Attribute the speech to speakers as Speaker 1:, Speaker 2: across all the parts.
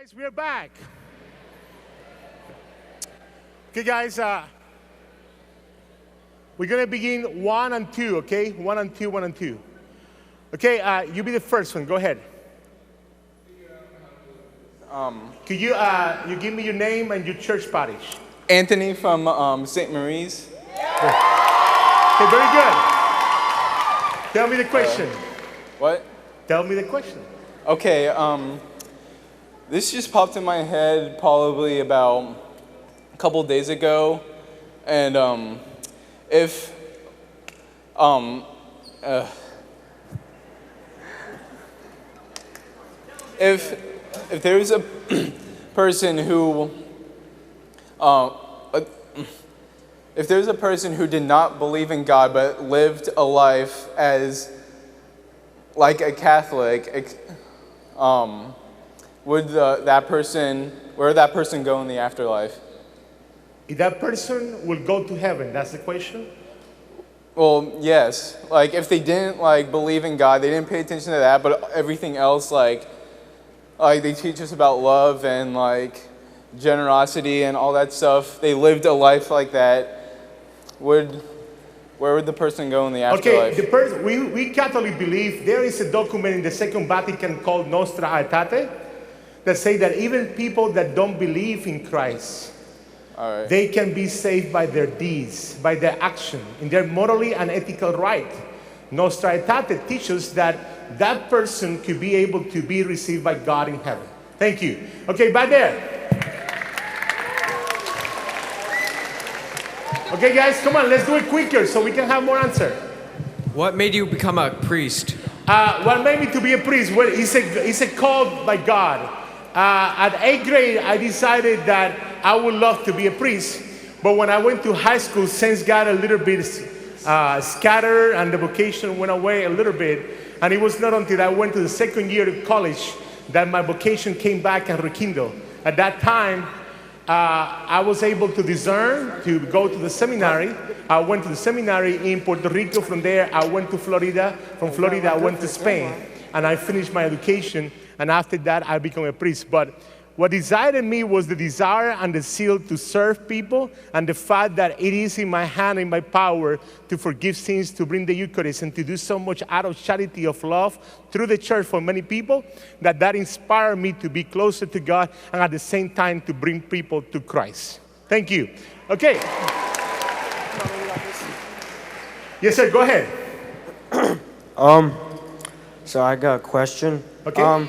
Speaker 1: Guys, we're back. Okay, guys, we're going to begin 1 and 2, okay? 1 and 2, 1 and 2. Okay, you be the first one. Go ahead. Could you give me your name and your church parish?
Speaker 2: Anthony from St. Marie's.
Speaker 1: Okay, very good. Tell me the question.
Speaker 2: What?
Speaker 1: Tell me the question.
Speaker 2: Okay, this just popped in my head probably about a couple days ago, and if there's a person who if there's a person who did not believe in God but lived a life as like a Catholic, would that person go in the afterlife?
Speaker 1: If that person will go to heaven, that's the question?
Speaker 2: Well, yes. Like, if they didn't, believe in God, they didn't pay attention to that, but everything else, like they teach us about love and, generosity and all that stuff, they lived a life like that, where would the person go in the afterlife?
Speaker 1: Okay, we Catholic believe there is a document in the Second Vatican called Nostra Aetate that say that even people that don't believe in Christ, they can be saved by their deeds, by their action, in their morally and ethical right. Nostra Aetate teaches that that person could be able to be received by God in heaven. Thank you. Okay, back there. Okay, guys, come on, let's do it quicker so we can have more answer.
Speaker 3: What made you become a priest?
Speaker 1: What made me to be a priest? Well, it's a call by God. At 8th grade, I decided that I would love to be a priest. But when I went to high school, things got a little bit scattered and the vocation went away a little bit. And it was not until I went to the second year of college that my vocation came back and rekindled. At that time, I was able to discern to go to the seminary. I went to the seminary in Puerto Rico. From there, I went to Florida. From Florida, I went to Spain. And I finished my education. And after that, I became a priest. But what decided me was the desire and the zeal to serve people, and the fact that it is in my hand, in my power, to forgive sins, to bring the Eucharist, and to do so much out of charity, of love, through the church for many people, that inspired me to be closer to God, and at the same time to bring people to Christ. Thank you. Okay. Yes, sir, go ahead.
Speaker 4: So I got a question.
Speaker 1: Okay.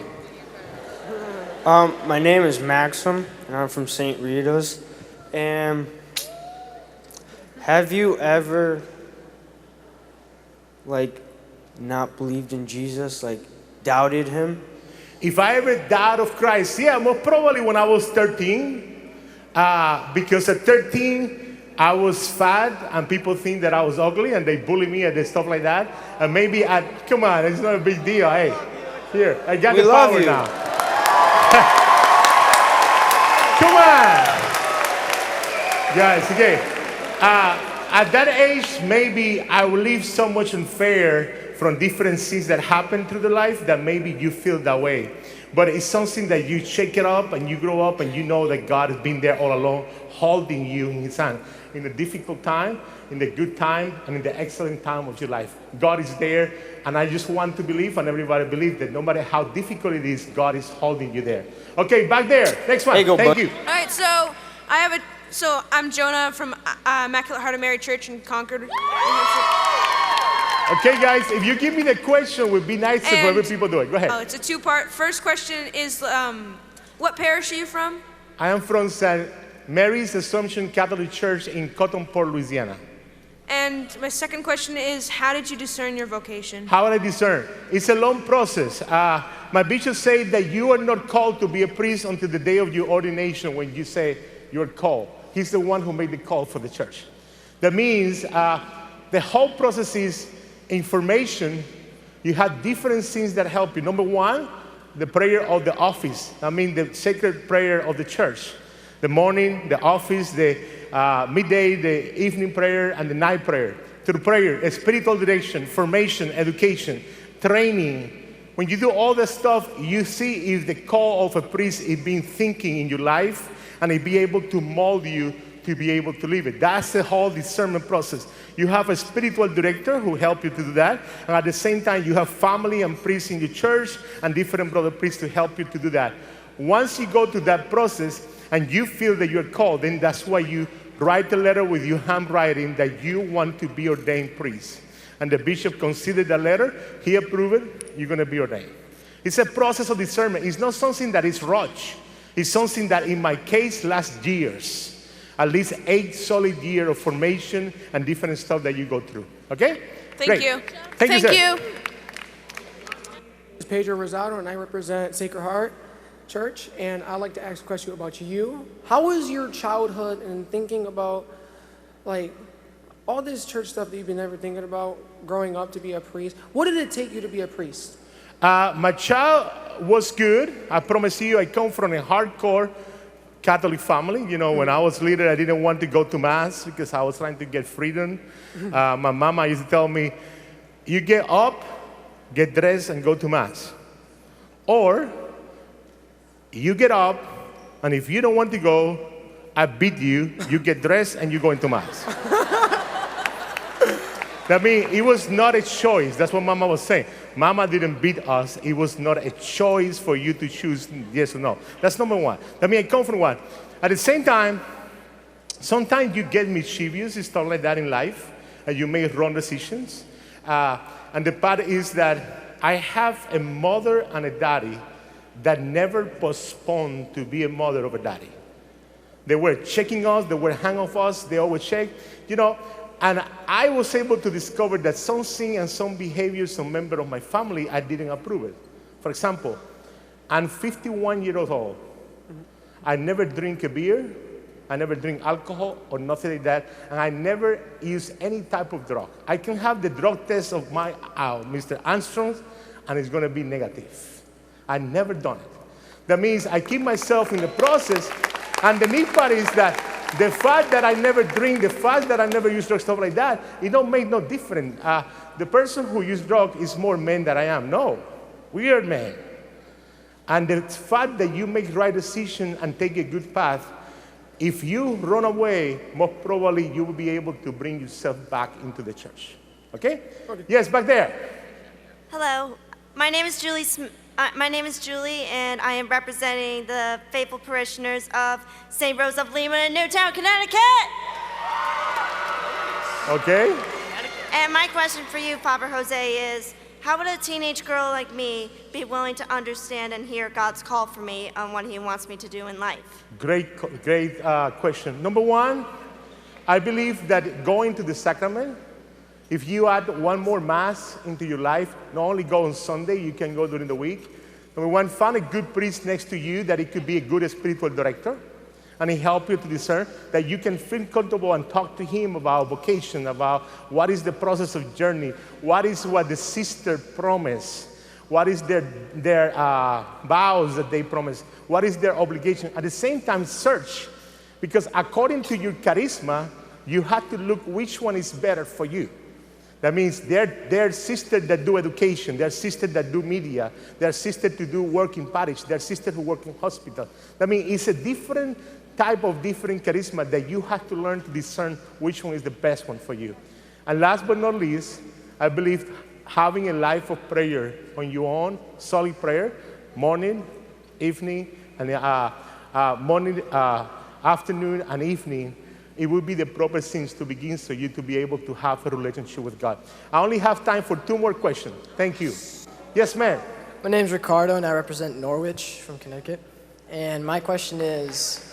Speaker 4: My name is Maxim, and I'm from St. Rita's. And have you ever, not believed in Jesus, doubted him?
Speaker 1: If I ever doubt of Christ, yeah, most probably when I was 13. Because at 13, I was fat, and people think that I was ugly, and they bully me and stuff like that. And maybe come on, it's not a big deal. Hey, here, I got the power now. Come on! Guys, okay. At that age, maybe I will live so much unfair from different things that happen through the life that maybe you feel that way. But it's something that you shake it up and you grow up and you know that God has been there all along, holding you in his hand. In the difficult time, in the good time, and in the excellent time of your life. God is there, and I just want to believe, and everybody believe that no matter how difficult it is, God is holding you there. Okay, back there. Next one. Thank you.
Speaker 5: All right, so I'm Jonah from Immaculate Heart of Mary Church in Concord.
Speaker 1: Okay, guys, if you give me the question, it would be nice if other people do it. Go ahead.
Speaker 5: Oh, it's a two-part. First question is, what parish are you from?
Speaker 1: I am from St. Mary's Assumption Catholic Church in Cotton Port, Louisiana.
Speaker 5: And my second question is, how did you discern your vocation?
Speaker 1: How did I discern? It's a long process. My bishop said that you are not called to be a priest until the day of your ordination when you say you're called. He's the one who made the call for the church. That means the whole process is information. You have different things that help you. Number one, the prayer of the office. I mean, the sacred prayer of the church. The morning, the office, the midday, the evening prayer, and the night prayer. Through prayer, spiritual direction, formation, education, training, When you do all that stuff, you see if the call of a priest is being thinking in your life and it be able to mold you to be able to live it. That's the whole discernment process. You have a spiritual director who help you to do that. And at the same time, you have family and priests in your church and different brother priests to help you to do that. Once you go through that process and you feel that you're called, then that's why you write a letter with your handwriting that you want to be ordained priest. And the bishop considered the letter, he approved it, you're going to be ordained. It's a process of discernment. It's not something that is rushed. It's something that in my case lasts years. At least 8 solid years of formation and different stuff that you go through. Okay?
Speaker 5: Thank you.
Speaker 1: Thank you, sir.
Speaker 5: you.
Speaker 6: This is Pedro Rosado, and I represent Sacred Heart Church, and I'd like to ask a question about you. How was your childhood and thinking about, like, all this church stuff that you've been ever thinking about growing up to be a priest? What did it take you to be a priest?
Speaker 1: My child was good. I promise you, I come from a hardcore Catholic family. You know, when I was little, I didn't want to go to Mass because I was trying to get freedom. My mama used to tell me, you get up, get dressed, and go to Mass. Or you get up, and if you don't want to go, I beat you, you get dressed, and you go into Mass. That means it was not a choice. That's what Mama was saying. Mama didn't beat us. It was not a choice for you to choose yes or no. That's number one. That means I come from one. At the same time, sometimes you get mischievous and stuff like that in life, and you make wrong decisions. And the part is that I have a mother and a daddy that never postponed to be a mother or a daddy. They were checking us. They were hang of us. They always check. You know, and I was able to discover that something and some behaviors, some member of my family, I didn't approve it. For example, I'm 51 years old. I never drink a beer. I never drink alcohol or nothing like that. And I never use any type of drug. I can have the drug test of my Mr. Armstrong, and it's going to be negative. I never done it. That means I keep myself in the process. And the neat part is that the fact that I never drink, the fact that I never use drugs, stuff like that, it don't make no difference. The person who uses drugs is more man than I am. No, we are men. And the fact that you make right decision and take a good path, if you run away, most probably you will be able to bring yourself back into the church. Okay? Yes, back there.
Speaker 7: Hello, my name is Julie. My name is Julie, and I am representing the faithful parishioners of St. Rose of Lima in Newtown, Connecticut.
Speaker 1: Okay.
Speaker 7: And my question for you, Father Jose, is how would a teenage girl like me be willing to understand and hear God's call for me on what He wants me to do in life?
Speaker 1: Great question. Number one, I believe that going to the sacrament, if you add one more Mass into your life, not only go on Sunday, you can go during the week. Number one, find a good priest next to you that it could be a good spiritual director, and he help you to discern that you can feel comfortable and talk to him about vocation, about what is the process of journey, what the sister promised, what is their vows that they promise, what is their obligation. At the same time, search, because according to your charisma, you have to look which one is better for you. That means they're sisters that do education, they're sisters that do media, they're sisters to do work in parish, they're sisters who work in hospital. That means it's a different type of different charisma that you have to learn to discern which one is the best one for you. And last but not least, I believe having a life of prayer on your own, solid prayer, morning, evening, and afternoon and evening, it will be the proper things to begin so you to be able to have a relationship with God. I only have time for 2 more questions. Thank you. Yes, ma'am.
Speaker 8: My name's Ricardo, and I represent Norwich from Connecticut. And my question is,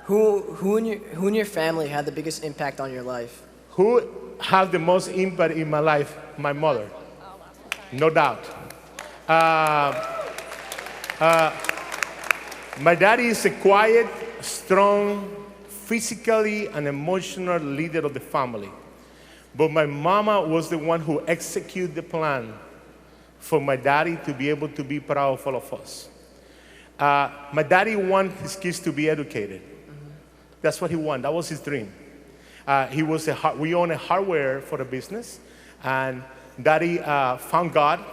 Speaker 8: who in your family had the biggest impact on your life?
Speaker 1: Who had the most impact in my life? My mother. No doubt. My daddy is a quiet, strong, physically and emotional leader of the family. But my mama was the one who executed the plan for my daddy to be able to be proud of all of us. My daddy wanted his kids to be educated. That's what he wanted. That was his dream. We own a hardware for a business, and Daddy found God,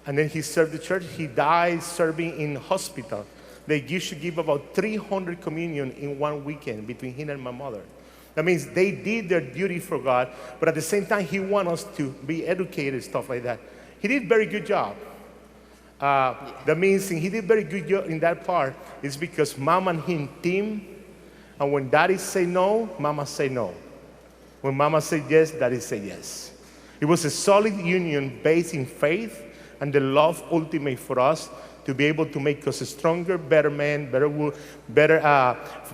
Speaker 1: and then he served the church. He died serving in hospital. They used to give about 300 communion in one weekend between him and my mother. That means they did their duty for God, but at the same time, he wanted us to be educated, stuff like that. He did a very good job. That means he did very good job in that part is because mom and him team, and when daddy say no, mama say no. When mama say yes, daddy say yes. It was a solid union based in faith and the love ultimate for us to be able to make us stronger, better men, better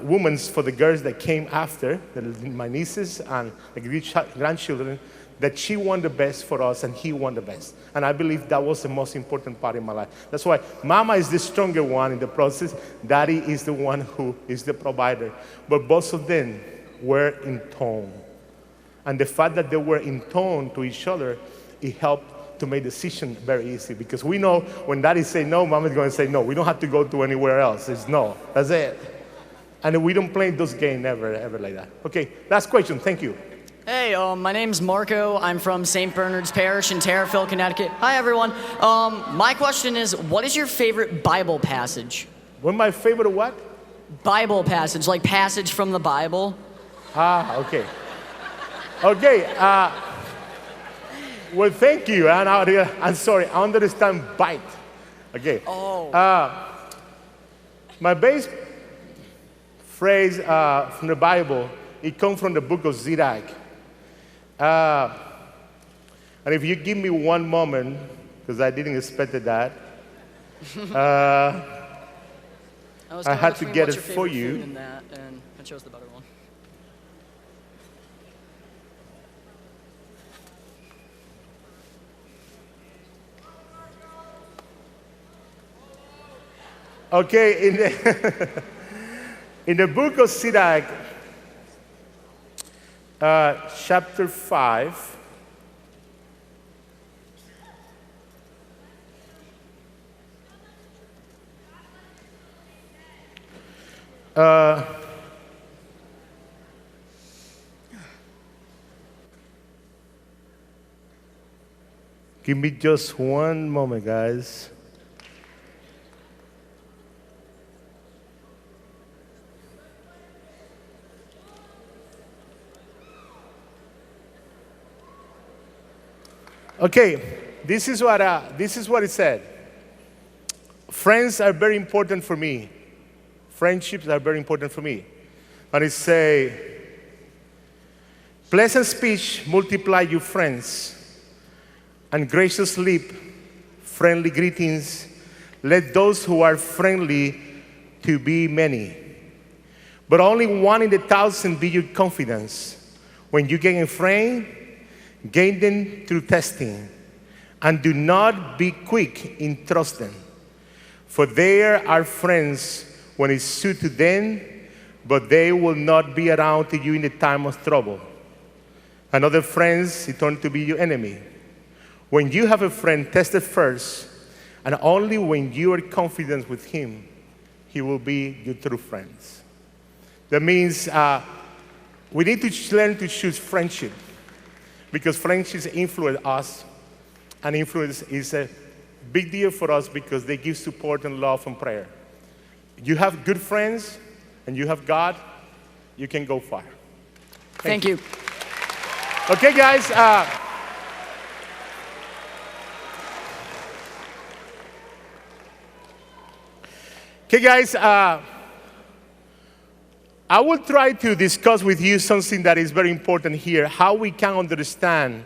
Speaker 1: women for the girls that came after, my nieces and the grandchildren, that she won the best for us and he won the best. And I believe that was the most important part in my life. That's why mama is the stronger one in the process. Daddy is the one who is the provider. But both of them were in tone. And the fact that they were in tone to each other, it helped to make decisions very easy. Because we know when daddy say no, mama is going to say no. We don't have to go to anywhere else. It's no. That's it. And we don't play those games ever like that. Okay, last question. Thank you.
Speaker 9: Hey, my name's Marco. I'm from St. Bernard's Parish in Terriffill, Connecticut. Hi, everyone. My question is, what is your favorite Bible passage?
Speaker 1: What my favorite what?
Speaker 9: Bible passage, like passage from the Bible.
Speaker 1: Okay. Okay, well, thank you. And I'm sorry, I understand bite. Okay.
Speaker 9: Oh.
Speaker 1: My base phrase from the Bible, it comes from the book of Sirach. And if you give me one moment, because I didn't expect that, I had to get it for you.
Speaker 9: And I chose the better one.
Speaker 1: Okay, in the book of Sirach, chapter 5, give me just one moment, guys. Okay, this is what it said. Friends are very important for me. Friendships are very important for me. And it say, pleasant speech multiply your friends, and gracious lip, friendly greetings. Let those who are friendly to be many. But only one in 1,000 be your confidence. When you gain a friend, gain them through testing, and do not be quick in trusting. For there are friends when it suits to them, but they will not be around to you in the time of trouble. And other friends, it turn to be your enemy. When you have a friend, test it first, and only when you are confident with him, he will be your true friends. That means we need to learn to choose friendship. Because friendships influence us, and influence is a big deal for us because they give support and love and prayer. You have good friends, and you have God, you can go far.
Speaker 9: Thank you.
Speaker 1: Okay, guys. I will try to discuss with you something that is very important here, how we can understand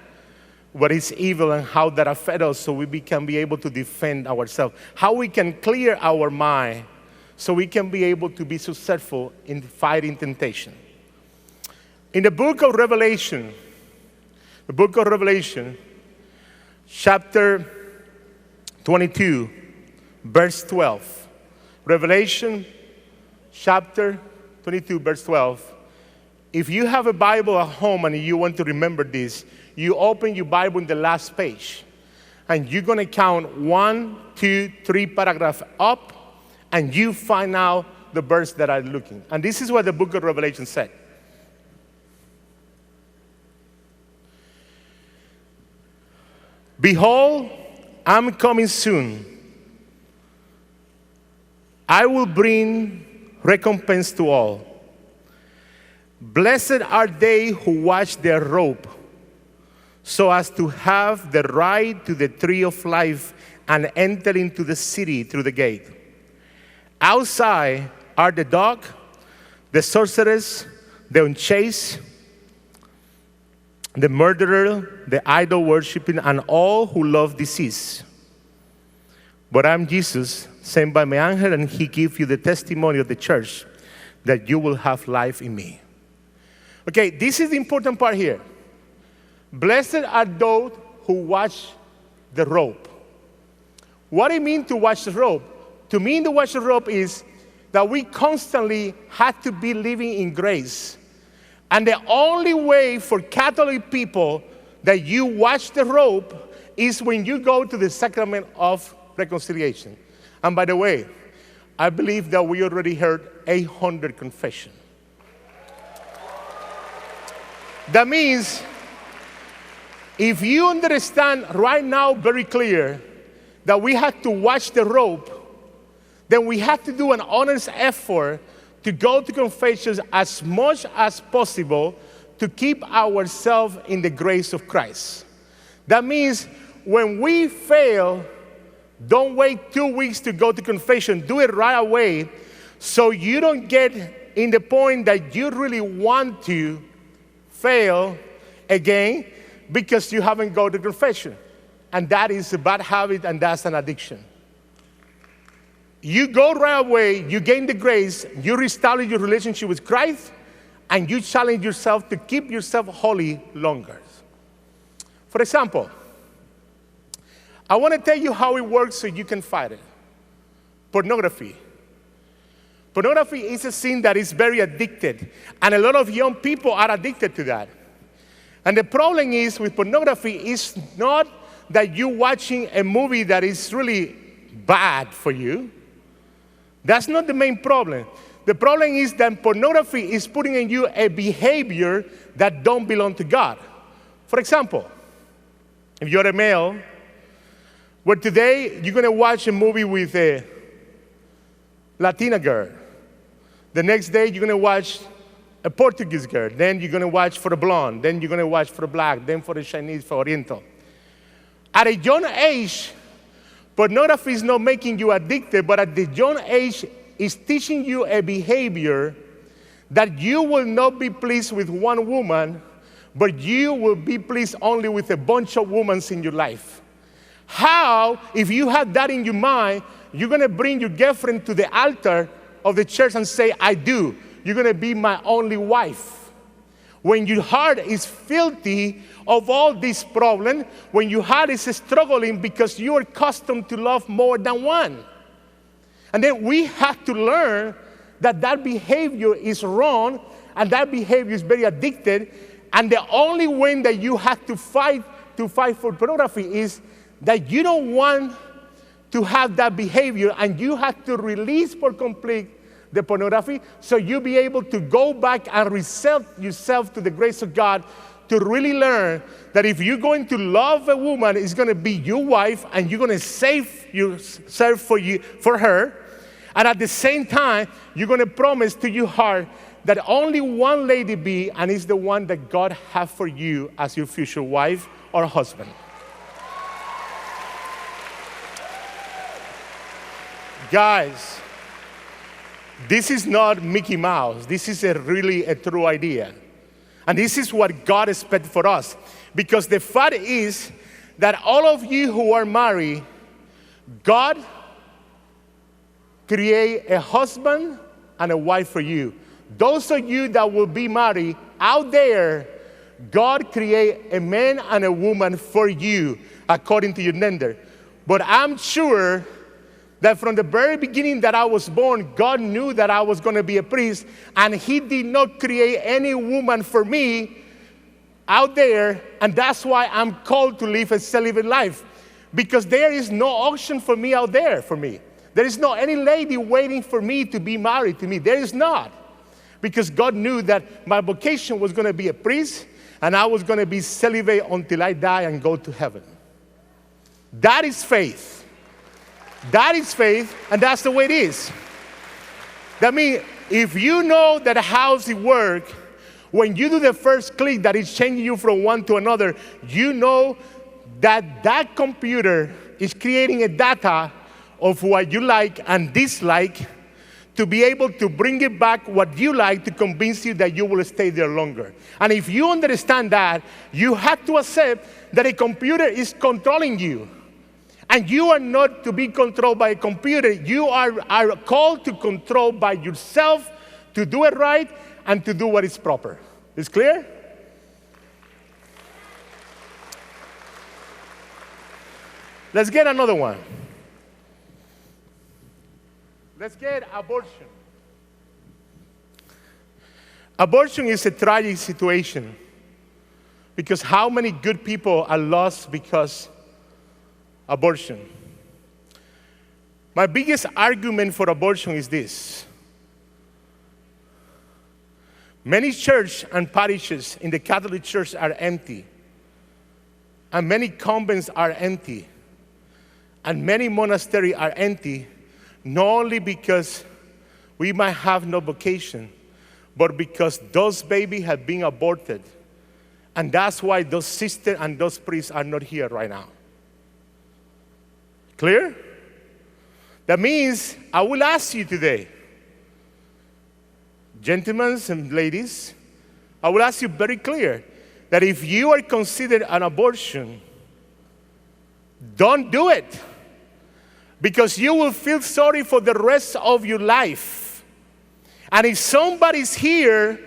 Speaker 1: what is evil and how that affects us so we can be able to defend ourselves, how we can clear our mind so we can be able to be successful in fighting temptation. In the book of Revelation, chapter 22, verse 12. Revelation, chapter 22, verse 12. If you have a Bible at home and you want to remember this, you open your Bible in the last page. And you're going to count 1, 2, 3 paragraphs up, and you find out the verse that I'm looking. And this is what the book of Revelation said. Behold, I'm coming soon. I will bring recompense to all. Blessed are they who watch their robe, so as to have the right to the tree of life and enter into the city through the gate. Outside are the dog, the sorceress, the unchaste, the murderer, the idol worshiping, and all who love deceit. But I'm Jesus, sent by my angel, and he gives you the testimony of the church that you will have life in me. Okay, this is the important part here. Blessed are those who watch the robe. What it means to watch the robe? To me, to watch the robe is that we constantly have to be living in grace. And the only way for Catholic people that you watch the robe is when you go to the sacrament of reconciliation. And by the way, I believe that we already heard 800 confessions. That means if you understand right now very clear that we have to watch the robe, then we have to do an honest effort to go to confessions as much as possible to keep ourselves in the grace of Christ. That means when we fail, don't wait 2 weeks to go to confession. Do it right away so you don't get in the point that you really want to fail again because you haven't gone to confession. And that is a bad habit, and that's an addiction. You go right away, you gain the grace, you reestablish your relationship with Christ, and you challenge yourself to keep yourself holy longer. For example, I want to tell you how it works so you can fight it. Pornography. Pornography is a sin that is very addicted, and a lot of young people are addicted to that. And the problem is with pornography is not that you're watching a movie that is really bad for you. That's not the main problem. The problem is that pornography is putting in you a behavior that don't belong to God. For example, if you're a male, where today you're going to watch a movie with a Latina girl. The next day you're going to watch a Portuguese girl. Then you're going to watch for a blonde. Then you're going to watch for a black. Then for a Chinese, for Oriental. At a young age, pornography is not making you addicted, but at the young age, it's teaching you a behavior that you will not be pleased with one woman, but you will be pleased only with a bunch of women in your life. How, if you have that in your mind, you're going to bring your girlfriend to the altar of the church and say, I do. You're going to be my only wife. When your heart is filthy of all this problem, when your heart is struggling because you are accustomed to love more than one. And then we have to learn that that behavior is wrong and that behavior is very addicted. And the only way that you have to fight for pornography is that you don't want to have that behavior and you have to release for complete the pornography, so you'll be able to go back and reset yourself to the grace of God to really learn that if you're going to love a woman, it's going to be your wife, and you're going to save yourself for her, and at the same time, you're going to promise to your heart that only one lady be, and it's the one that God has for you as your future wife or husband. Guys, this is not Mickey Mouse. This is really a true idea. And this is what God expects for us. Because the fact is that all of you who are married, God create a husband and a wife for you. Those of you that will be married out there, God create a man and a woman for you according to your gender. But I'm sure that from the very beginning that I was born, God knew that I was going to be a priest, and he did not create any woman for me out there, and that's why I'm called to live a celibate life, because there is no option for me out there for me. There is no any lady waiting for me to be married to me. There is not, because God knew that my vocation was going to be a priest, and I was going to be celibate until I die and go to heaven. That is faith. That is faith, and that's the way it is. That means if you know that how it works, when you do the first click that is changing you from one to another, you know that that computer is creating a data of what you like and dislike to be able to bring it back what you like to convince you that you will stay there longer. And if you understand that, you have to accept that a computer is controlling you. And you are not to be controlled by a computer. You are called to control by yourself, to do it right, and to do what is proper. Is clear? Let's get another one. Let's get abortion. Abortion is a tragic situation because how many good people are lost because abortion? My biggest argument for abortion is this. Many churches and parishes in the Catholic Church are empty, and many convents are empty, and many monasteries are empty, not only because we might have no vocation, but because those babies have been aborted. And that's why those sisters and those priests are not here right now. Clear? That means I will ask you today, gentlemen and ladies, I will ask you very clear that if you are considered an abortion, don't do it. Because you will feel sorry for the rest of your life. And if somebody's here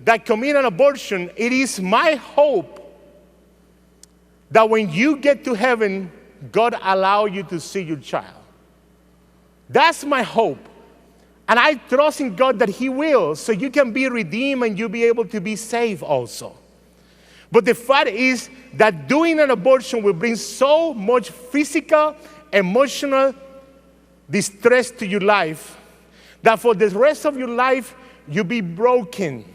Speaker 1: that commit an abortion, it is my hope that when you get to heaven, God allow you to see your child. That's my hope. And I trust in God that He will, so you can be redeemed and you'll be able to be saved also. But the fact is that doing an abortion will bring so much physical, emotional distress to your life that for the rest of your life, you'll be broken.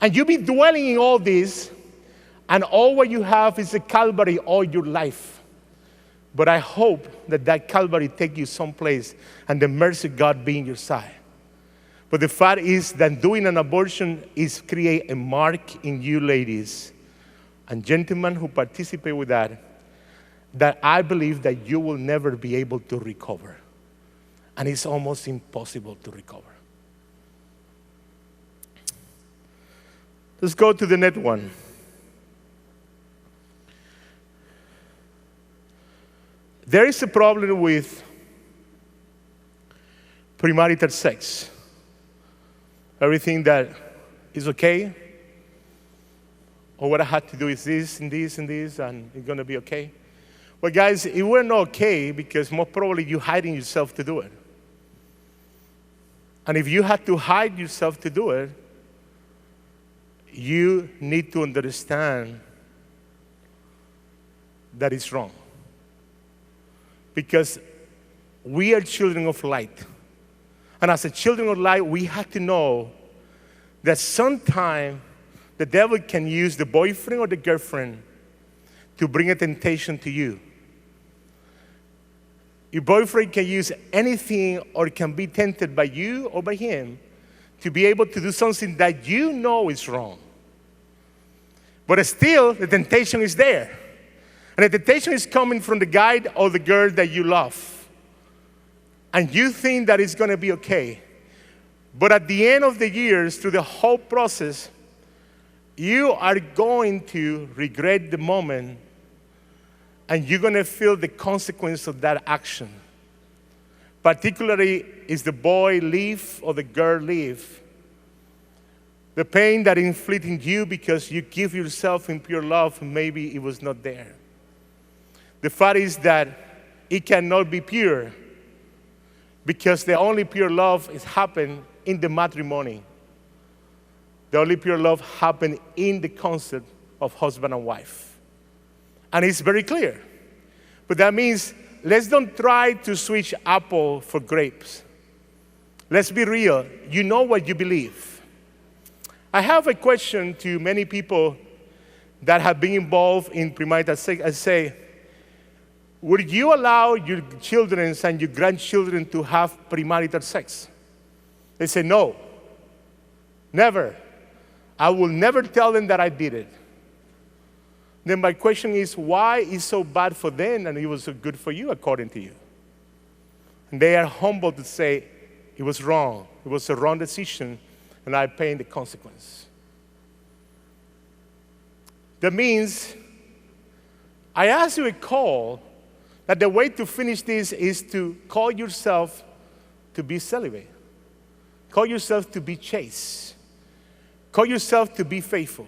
Speaker 1: And you'll be dwelling in all this, and all what you have is a Calvary all your life. But I hope that that Calvary take you someplace and the mercy of God be in your side. But the fact is that doing an abortion is create a mark in you ladies and gentlemen who participate with that I believe that you will never be able to recover. And it's almost impossible to recover. Let's go to the next one. There is a problem with premarital sex. Everything that is okay, or what I had to do is this and this and this, and it's going to be okay. Well, guys, it were not okay because most probably you're hiding yourself to do it. And if you had to hide yourself to do it, you need to understand that it's wrong. Because we are children of light. And as a children of light, we have to know that sometimes the devil can use the boyfriend or the girlfriend to bring a temptation to you. Your boyfriend can use anything or can be tempted by you or by him to be able to do something that you know is wrong. But still, the temptation is there. And the temptation is coming from the guy or the girl that you love. And you think that it's going to be okay. But at the end of the years, through the whole process, you are going to regret the moment and you're going to feel the consequence of that action. Particularly, is the boy leave or the girl leave. The pain that inflicting you because you give yourself in pure love, maybe it was not there. The fact is that it cannot be pure because the only pure love is happened in the matrimony. The only pure love happened in the concept of husband and wife. And it's very clear. But that means let's don't try to switch apple for grapes. Let's be real. You know what you believe. I have a question to many people that have been involved in premarital sex. I say, Would you allow your children and your grandchildren to have premarital sex? They say, no, never. I will never tell them that I did it. Then my question is, why is it so bad for them and it was so good for you, according to you? And they are humble to say, it was wrong. It was a wrong decision, and I'm paying the consequence. That means, I ask you a call that the way to finish this is to call yourself to be celibate. Call yourself to be chaste. Call yourself to be faithful.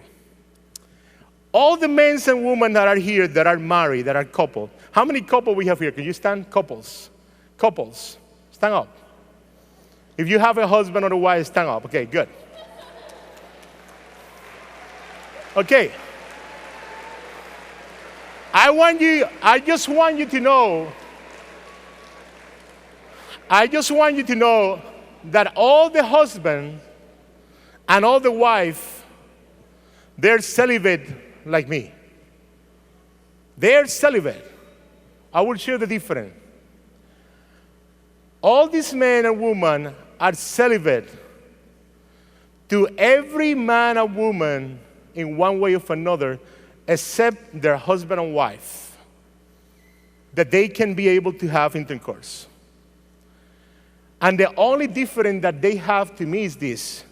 Speaker 1: All the men and women that are here that are married, that are coupled. How many couples we have here? Can you stand? Couples. Couples. Stand up. If you have a husband or a wife, stand up. Okay, good. Okay. I just want you to know that all the husbands and all the wife, they're celibate like me. They're celibate. I will share the difference. All these men and women are celibate to every man and woman in one way or another, except their husband and wife, that they can be able to have intercourse. And the only difference that they have to me is this.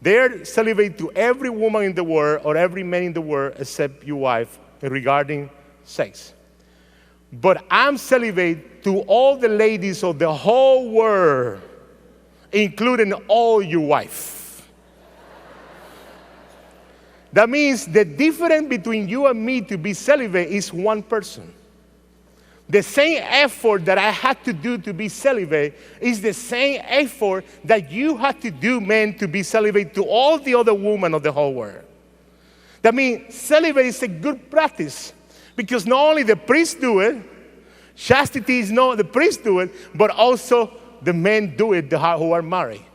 Speaker 1: They're celibate to every woman in the world or every man in the world except your wife regarding sex. But I'm celibate to all the ladies of the whole world, including all your wife. That means the difference between you and me to be celibate is one person. The same effort that I had to do to be celibate is the same effort that you had to do, men, to be celibate to all the other women of the whole world. That means celibate is a good practice because not only the priests do it, chastity is not the priests do it, but also the men do it who are married.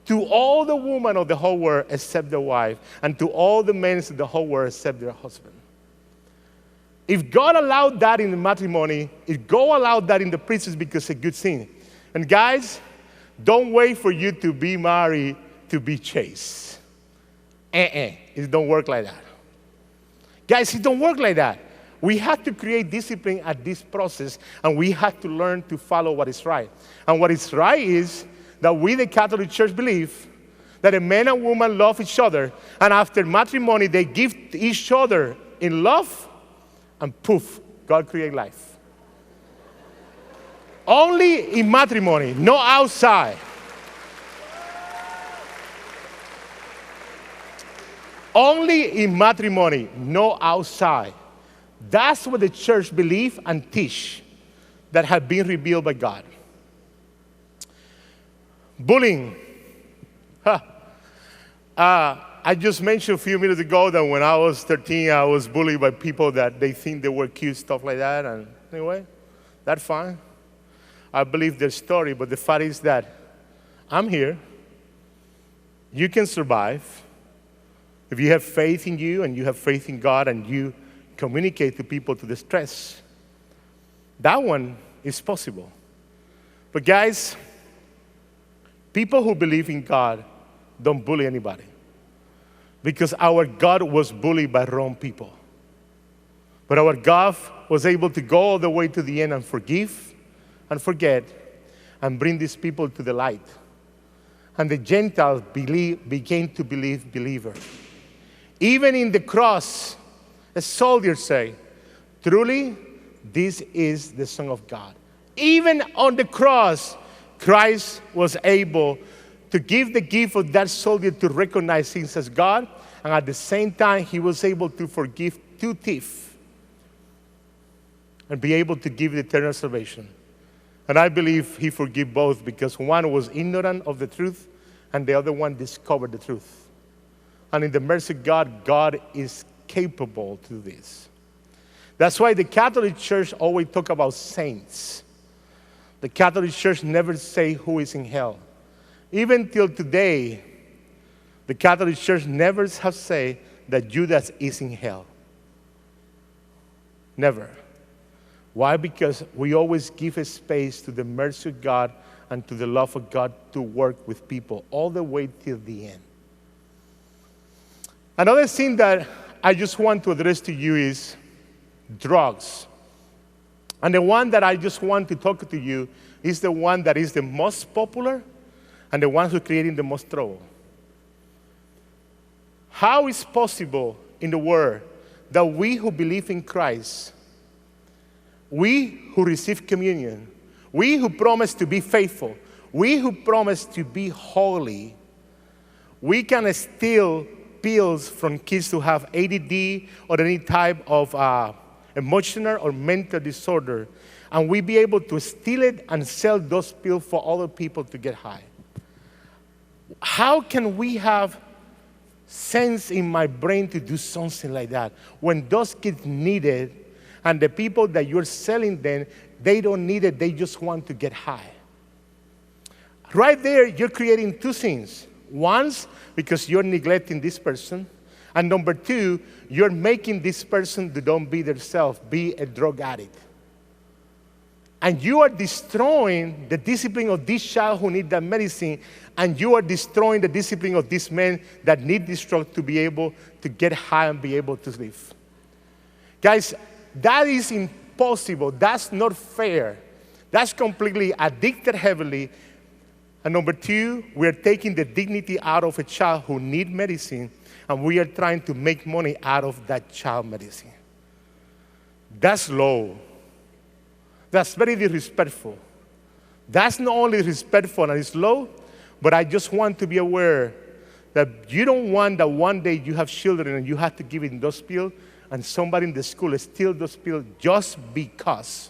Speaker 1: To all the women of the whole world except their wife, and to all the men of the whole world except their husband. If God allowed that in the matrimony, if God allowed that in the priesthood, because it's a good thing. And guys, don't wait for you to be married to be chaste. It don't work like that. Guys, it don't work like that. We have to create discipline at this process, and we have to learn to follow what is right. And what is right is that we, the Catholic Church, believe that a man and woman love each other, and after matrimony, they give each other in love, and poof, God create life. Only in matrimony, no outside. Only in matrimony, no outside. That's what the church believe and teach that have been revealed by God. Bullying. I just mentioned a few minutes ago that when I was 13, I was bullied by people that they think they were cute, stuff like that. And anyway, that's fine. I believe their story, but the fact is that I'm here. You can survive. If you have faith in you and you have faith in God and you communicate to people to distress, that one is possible. But guys, people who believe in God don't bully anybody. Because our God was bullied by wrong people. But our God was able to go all the way to the end and forgive and forget and bring these people to the light. And the Gentiles began to believe believers. Even in the cross, a soldier say, truly, this is the Son of God. Even on the cross, Christ was able to give the gift of that soldier to recognize him as God, and at the same time, he was able to forgive two thieves and be able to give the eternal salvation. And I believe he forgave both because one was ignorant of the truth and the other one discovered the truth. And in the mercy of God, God is capable to do this. That's why the Catholic Church always talk about saints. The Catholic Church never say who is in hell. Even till today, the Catholic Church never has said that Judas is in hell. Never. Why? Because we always give a space to the mercy of God and to the love of God to work with people all the way till the end. Another thing that I just want to address to you is drugs. And the one that I just want to talk to you is the one that is the most popular and the one who's creating the most trouble. How is possible in the world that we who believe in Christ, we who receive communion, we who promise to be faithful, we who promise to be holy, we can steal pills from kids who have ADD or any type of emotional or mental disorder, and we be able to steal it and sell those pills for other people to get high? How can we have sense in my brain to do something like that when those kids need it and the people that you're selling them, they don't need it, they just want to get high? Right there, you're creating two things. One, because you're neglecting this person, and number two, you're making this person to don't be themselves, be a drug addict. And you are destroying the discipline of this child who needs that medicine, and you are destroying the discipline of this man that need this drug to be able to get high and be able to live. Guys, that is impossible. That's not fair. That's completely addicted heavily. And number two, we're taking the dignity out of a child who needs medicine, and we are trying to make money out of that child medicine. That's low. That's very disrespectful. That's not only disrespectful and it's low, but I just want to be aware that you don't want that one day you have children and you have to give them those pills and somebody in the school steal those pills just because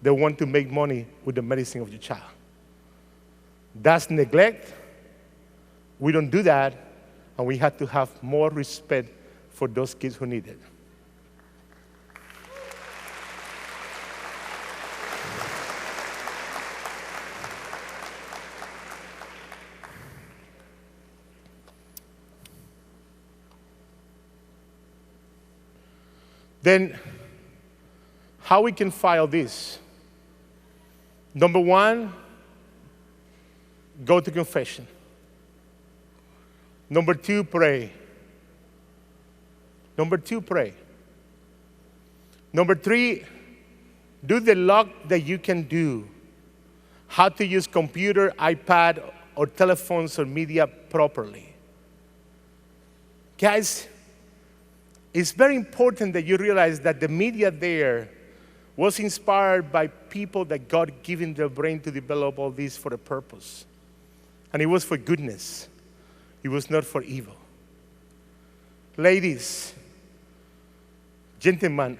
Speaker 1: they want to make money with the medicine of your child. That's neglect. We don't do that, and we have to have more respect for those kids who need it. Then, how we can file this? Number one, go to confession. Number two, pray. Number two, pray. Number three, do the log that you can do. How to use computer, iPad, or telephones or media properly. Guys, it's very important that you realize that the media there was inspired by people that God given their brain to develop all this for a purpose. And it was for goodness. It was not for evil. Ladies, gentlemen,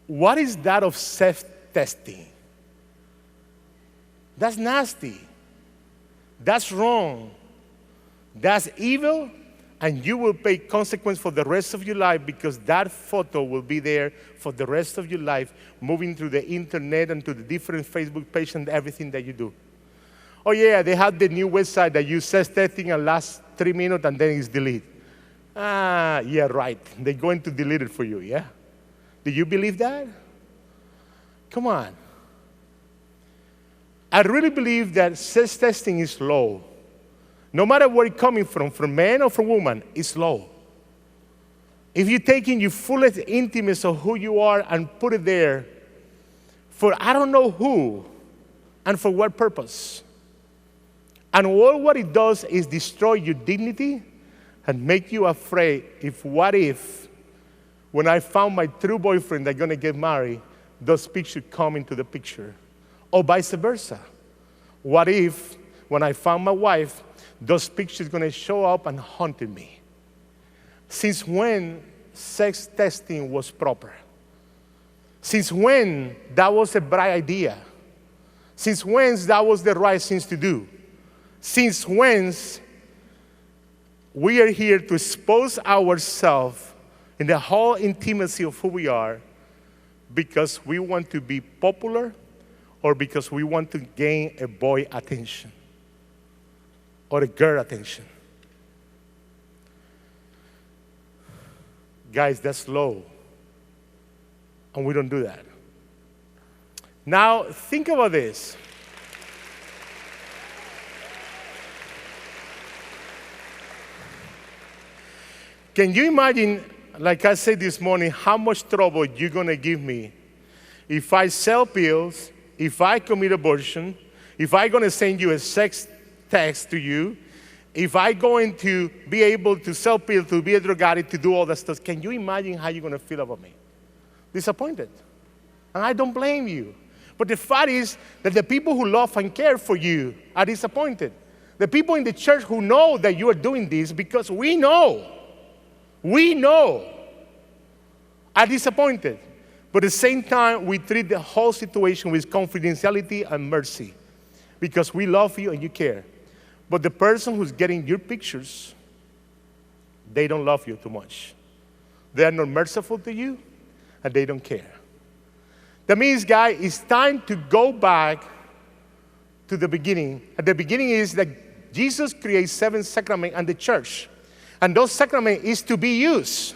Speaker 1: what is that of self-testing? That's nasty. That's wrong. That's evil. And you will pay consequence for the rest of your life because that photo will be there for the rest of your life, moving through the internet and to the different Facebook pages and everything that you do. Oh yeah, they have the new website that you says testing and lasts 3 minutes and then it's deleted. Yeah, right. They're going to delete it for you, yeah? Do you believe that? Come on. I really believe that sex testing is low. No matter where it's coming from man or from woman, it's low. If you're taking your fullest intimacy of who you are and put it there for I don't know who and for what purpose. And all what it does is destroy your dignity and make you afraid what if, when I found my true boyfriend that's going to get married, those pictures come into the picture. Or vice versa. What if, when I found my wife, those pictures are going to show up and haunt me? Since when sex testing was proper? Since when that was a bright idea? Since when that was the right thing to do? Since when we are here to expose ourselves in the whole intimacy of who we are because we want to be popular or because we want to gain a boy attention or a girl attention? Guys, that's low. And we don't do that. Now, think about this. Can you imagine, like I said this morning, how much trouble you're going to give me if I sell pills, if I commit abortion, if I'm going to send you a sex text to you, if I'm going to be able to sell pills, to be a drug addict, to do all that stuff? Can you imagine how you're going to feel about me? Disappointed. And I don't blame you. But the fact is that the people who love and care for you are disappointed. The people in the church who know that you are doing this, because we know, are disappointed. But at the same time, we treat the whole situation with confidentiality and mercy, because we love you and you care. But the person who's getting your pictures, they don't love you too much. They are not merciful to you, and they don't care. That means, guys, it's time to go back to the beginning. At the beginning is that Jesus creates 7 sacraments and the church. And those sacraments is to be used.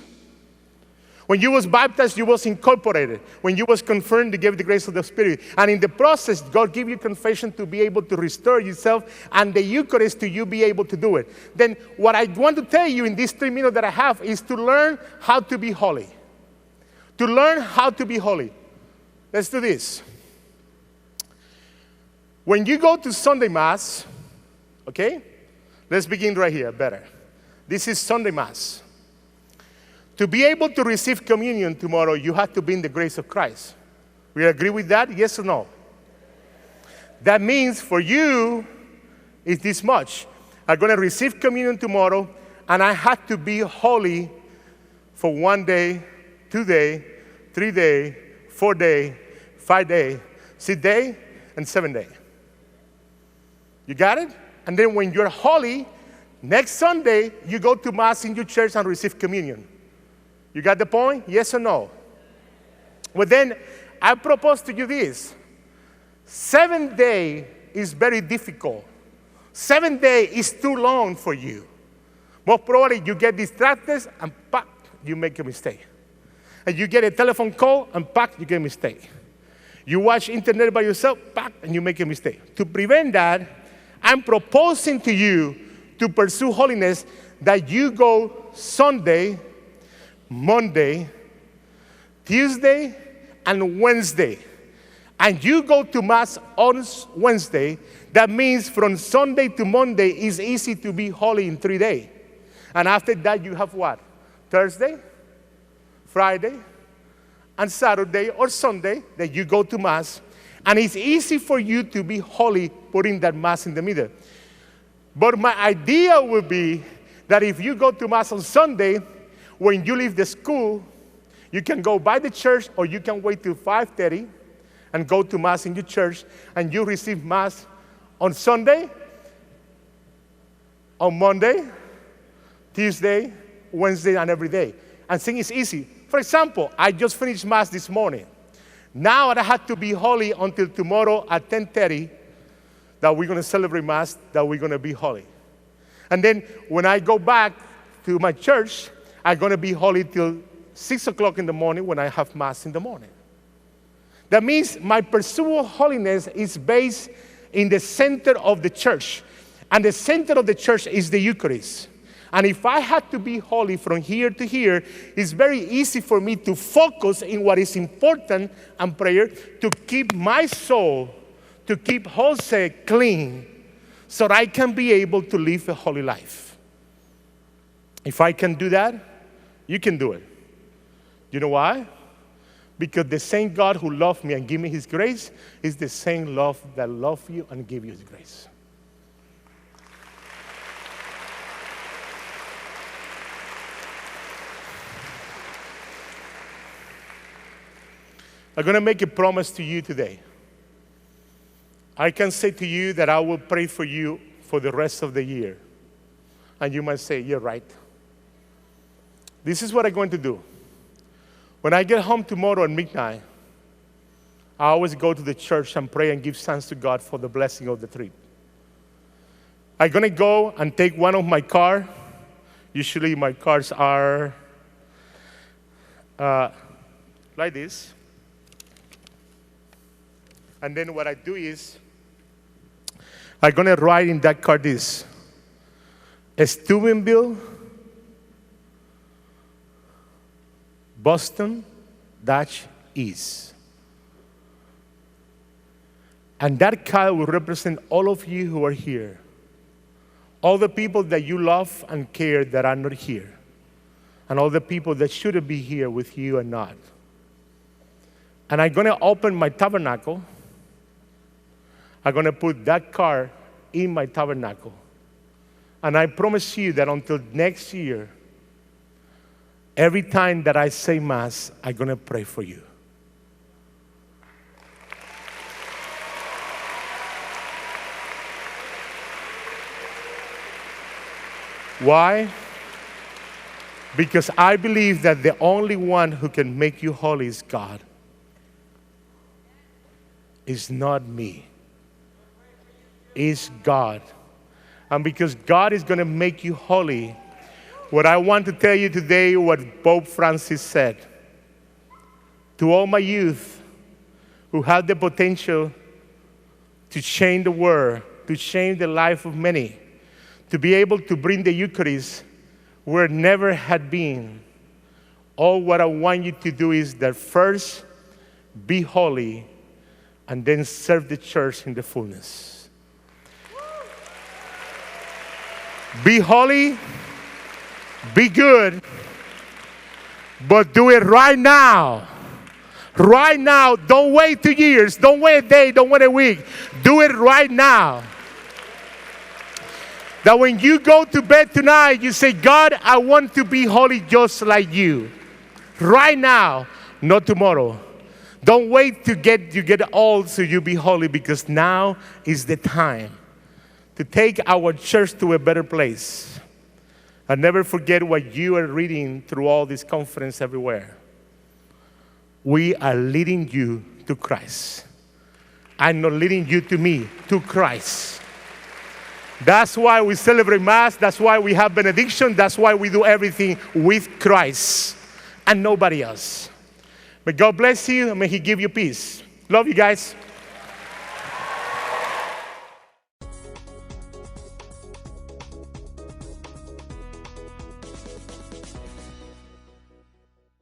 Speaker 1: When you was baptized, you was incorporated. When you was confirmed, they gave the grace of the Spirit. And in the process, God gave you confession to be able to restore yourself, and the Eucharist to you be able to do it. Then what I want to tell you in these 3 minutes that I have is to learn how to be holy. To learn how to be holy. Let's do this. When you go to Sunday Mass, okay? Let's begin right here, better. This is Sunday Mass. To be able to receive communion tomorrow, you have to be in the grace of Christ. We agree with that? Yes or no? That means for you, it's this much. I'm going to receive communion tomorrow, and I have to be holy for 1 day, 2 days, 3 days, 4 days, 5 days, 6 days, and 7 days. You got it? And then when you're holy, next Sunday, you go to Mass in your church and receive communion. You got the point? Yes or no? Well, then, I propose to you this. 7 days is very difficult. 7 days is too long for you. Most probably, you get distracted, and pop, you make a mistake. And you get a telephone call, and pop, you get a mistake. You watch internet by yourself, pop, and you make a mistake. To prevent that, I'm proposing to you to pursue holiness, that you go Sunday, Monday, Tuesday, and Wednesday. And you go to Mass on Wednesday. That means from Sunday to Monday is easy to be holy in 3 days. And after that, you have what? Thursday, Friday, and Saturday or Sunday that you go to Mass. And it's easy for you to be holy putting that Mass in the middle. But my idea would be that if you go to Mass on Sunday, when you leave the school, you can go by the church, or you can wait till 5:30 and go to Mass in your church, and you receive Mass on Sunday, on Monday, Tuesday, Wednesday, and every day. And think it's easy. For example, I just finished Mass this morning. Now I have to be holy until tomorrow at 10:30, that we're going to celebrate Mass, that we're going to be holy. And then when I go back to my church, I'm going to be holy till 6 o'clock in the morning when I have Mass in the morning. That means my pursuit of holiness is based in the center of the church. And the center of the church is the Eucharist. And if I had to be holy from here to here, it's very easy for me to focus in what is important and prayer, to keep my soul, to keep Jose clean, so that I can be able to live a holy life. If I can do that, you can do it. You know why? Because the same God who loved me and gave me his grace is the same love that loved you and gave you his grace. I'm going to make a promise to you today. I can say to you that I will pray for you for the rest of the year. And you might say, you're right. This is what I'm going to do. When I get home tomorrow at midnight, I always go to the church and pray and give thanks to God for the blessing of the trip. I'm going to go and take one of my cars. Usually my cars are like this. And then what I do is, I'm going to write in that card this: Steubenville, Boston, East. And that card will represent all of you who are here. All the people that you love and care that are not here. And all the people that should be here with you and not. And I'm going to open my tabernacle. I'm going to put that card in my tabernacle. And I promise you that until next year, every time that I say Mass, I'm going to pray for you. Why? Because I believe that the only one who can make you holy is God. It's not me. It's God. And because God is going to make you holy, what I want to tell you today, what Pope Francis said, to all my youth who have the potential to change the world, to change the life of many, to be able to bring the Eucharist where it never had been. All what I want you to do is that first, be holy, and then serve the church in the fullness. Be holy, be good, but do it right now. Right now. Don't wait 2 years. Don't wait a day. Don't wait a week. Do it right now. That when you go to bed tonight, you say, God, I want to be holy just like you. Right now, not tomorrow. Don't wait to get old so you be holy, because now is the time to take our church to a better place. And never forget what you are reading through all this conference everywhere. We are leading you to Christ. I'm not leading you to me, to Christ. That's why we celebrate Mass. That's why we have benediction. That's why we do everything with Christ and nobody else. May God bless you and may He give you peace. Love you guys.